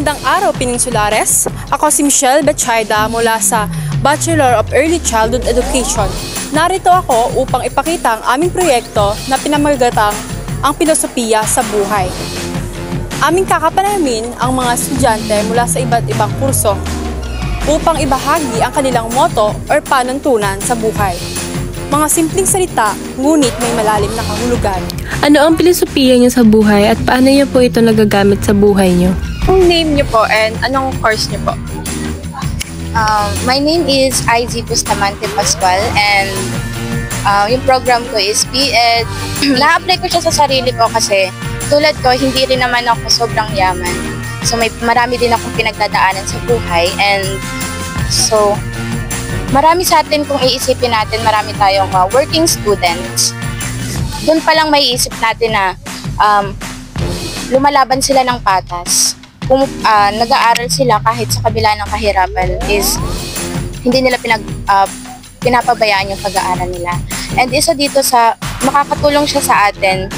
Magandang araw, Peninsulares! Ako si Michelle Betchayda mula sa Bachelor of Early Childhood Education. Narito ako upang ipakita ang aming proyekto na pinamagatang ang Pilosopiya sa Buhay. Aming kakapanamin ang mga estudyante mula sa iba't ibang kurso upang ibahagi ang kanilang motto or panuntunan sa buhay. Mga simpleng salita, ngunit may malalim na kahulugan. Ano ang pilosopiya niyo sa buhay at paano niyo po ito nagagamit sa buhay niyo? Anong name niyo po and anong course niyo po? My name is IZ Bustamante Pascual and yung program ko is B.Ed. Na-apply ko siya sa sarili ko kasi tulad ko, hindi rin naman ako sobrang yaman. So marami din akong pinagdadaanan sa buhay and so marami sa atin kung iisipin natin, marami tayong working students. Doon pa lang may isip natin na lumalaban sila ng patas. Kung nag-aaral sila kahit sa kabila ng kahirapan is hindi nila pinapabayaan yung pag-aaral nila. And isa dito sa makakatulong siya sa atin,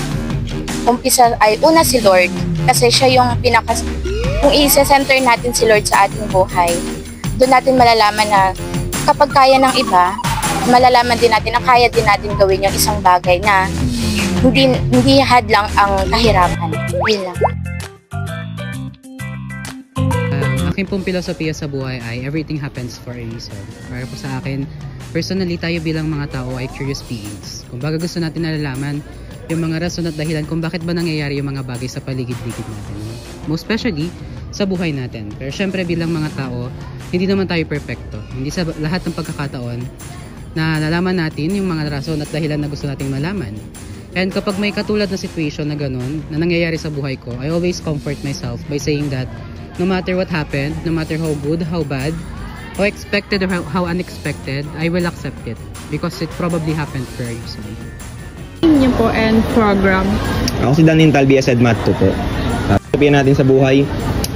umpisa ay una si Lord kasi siya yung kung i-center natin si Lord sa ating buhay, doon natin malalaman na kapag kaya ng iba, malalaman din natin na kaya din natin gawin yung isang bagay na hindi hadlang ang kahirapan. Yun lang. Aking pong pilosopiya sa buhay ay everything happens for a reason. Para po sa akin, personally tayo bilang mga tao ay curious beings. Kung baga gusto natin nalalaman yung mga rason at dahilan kung bakit ba nangyayari yung mga bagay sa paligid-ligid natin. Most especially sa buhay natin. Pero syempre bilang mga tao, hindi naman tayo perfecto. Hindi sa lahat ng pagkakataon na nalaman natin yung mga rason at dahilan na gusto nating malaman. And kapag may katulad na situation na ganun, na nangyayari sa buhay ko, I always comfort myself by saying that no matter what happened, no matter how good, how bad, how expected or how unexpected, I will accept it because it probably happened for a reason. Niyo po and program. Ako si Danin Talbi, Ed Math 2 po. Sabihin natin sa buhay,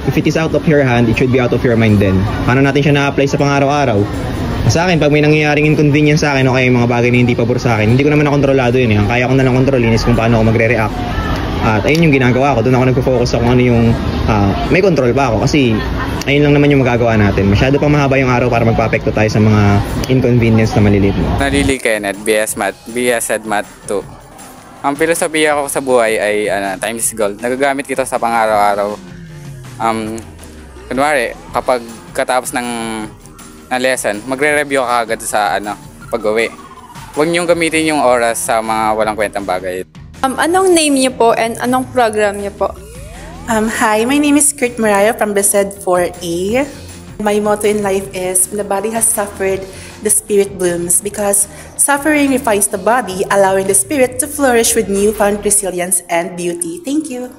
if it is out of your hand, it should be out of your mind then. Paano natin siya na-apply sa pang-araw-araw? Sa akin, pag may nangyayaring inconvenience sa akin o kaya yung mga bagay na hindi pabor sa akin, hindi ko naman nakontrolado yun eh. Ang kaya ko na lang kontrolin is kung paano ako magre-react. At ayun yung ginagawa ko. Doon ako nagpo-focus sa kung ano yung may control pa ako kasi ayun lang naman yung magagawa natin. Masyado pang mahaba yung araw para magpa-apekto tayo sa mga inconvenience na maliliit mo. Nalili Kenneth, BS Ed Math 2. Ang filosofiya ko sa buhay ay time is gold. Nagagamit kita sa pang-araw-araw. Kunwari, kapag katapos ng lesson, magre-review ka agad sa pag-uwi. Huwag niyong gamitin yung oras sa mga walang kwentang bagay. Anong name niyo po and anong program niyo po? Hi, my name is Kurt Marayo from BSED 4A. My motto in life is, when the body has suffered, the spirit blooms, because suffering refines the body, allowing the spirit to flourish with newfound resilience and beauty. Thank you.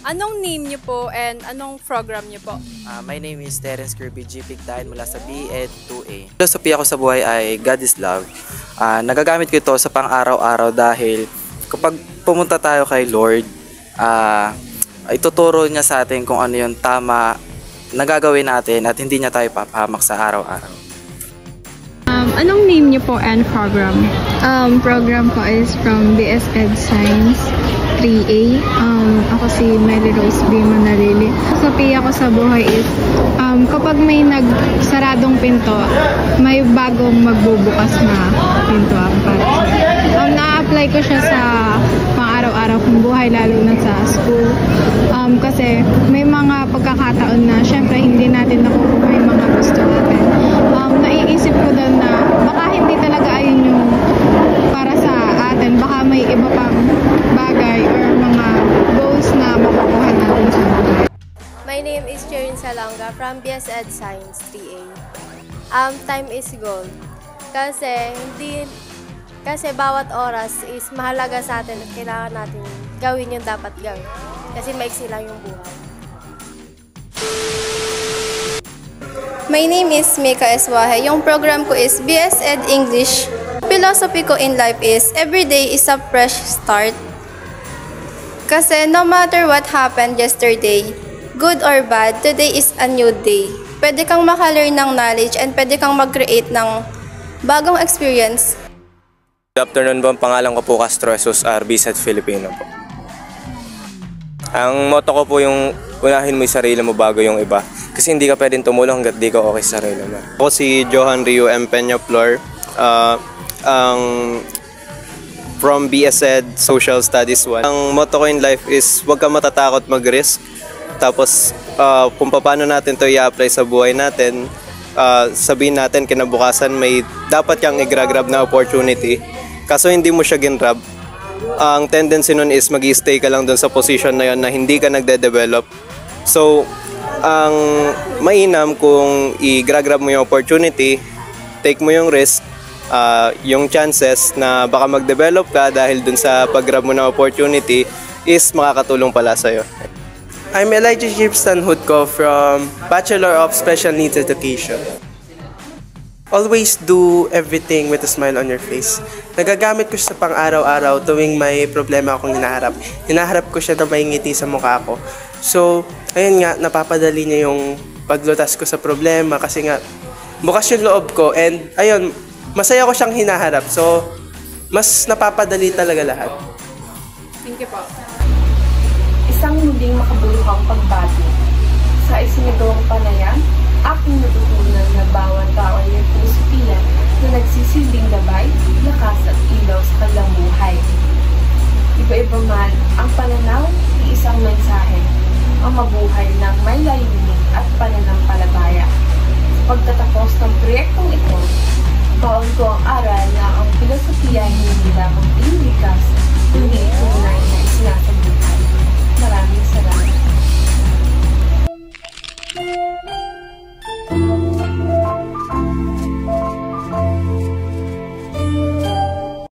Anong name niyo po and anong program niyo po? My name is Terence Kirby G. Pigtayan mula sa B.Ed 2A. Filosofiya ko sa buhay ay God is love. Nagagamit ko ito sa pang-araw-araw dahil kapag pumunta tayo kay Lord, ituturo niya sa atin kung ano yung tama na gagawin natin at hindi niya tayo papahamak sa araw-araw. Anong name niyo po and program? Program ko is from BS Ed Science 3A. Ako si Mary Rose B. Manalili. Filosofiya ko sa buhay is kapag may nagsaradong pinto, may bagong magbubukas na pinto ang para sa na-apply ko siya sa pang-araw-araw kong buhay, lalo na sa school. Kasi may mga pagkakataon na syempre hindi natin nakukuha yung mga gusto natin. Naiisip ko doon na baka hindi talaga ayun yung para sa atin. Baka may iba pang bagay or mga goals na makukuha natin sa buhay. My name is Cherin Salonga from BS Ed Science 3A. Time is gold. Kasi bawat oras is mahalaga sa atin at kailangan natin gawin yung dapat gawin. Kasi maiksi lang yung buhay. My name is Mika Eswahe. Yung program ko is BS Ed English. Philosophy ko in life is every day is a fresh start. Kasi no matter what happened yesterday, good or bad, today is a new day. Pwede kang makalearn ng knowledge and pwede kang mag-create ng bagong experience. Good afternoon po, ang pangalan ko po Castro Jesus, RBZ Filipino po. Ang motto ko po yung unahin mo yung sarili mo bago yung iba. Kasi hindi ka pwedeng tumulong hanggat di ka okay sa sarili mo. Ako si Johan Rio M. Peñaflor, from BSED Social Studies 1. Ang motto ko in life is huwag ka matatakot mag-risk. Tapos kung paano natin to i-apply sa buhay natin, sabihin natin kinabukasan may dapat kang i-grab na opportunity. Kaso hindi mo siya ginrab. Ang tendency nun is mag-i-stay ka lang dun sa position na yun na hindi ka nagde-develop. So, ang mainam kung i-grab mo yung opportunity, take mo yung risk, yung chances na baka mag-develop ka dahil dun sa pag-grab mo ng opportunity is makakatulong pala sa'yo. I'm Elijah Gibson Hudko from Bachelor of Special Needs Education. Always do everything with a smile on your face. Nagagamit ko siya sa pang-araw-araw tuwing may problema akong hinaharap. Hinaharap ko siya na may ngiti sa mukha ko. So, ayun nga, napapadali niya yung paglutas ko sa problema kasi nga, bukas yung loob ko and ayun, masaya ko siyang hinaharap. So, mas napapadali talaga lahat. Thank you po. Isang muling makabuluhang pagbati. Sa isinagawang panayam, aking natutunan na bawat tao ay may filosofiya na nagsisilbing gabay, lakas at ilaw sa kanilang buhay. Iba-iba man ang pananaw, iisang mensahe, ang mabuhay ng may layunin at pananampalataya. Pagtatapos ng proyektong ito, baon ko ang aral na ang filosofiya ay hindi lamang tinilikas, kundi tunay na isinasabuhay. Maraming salamat.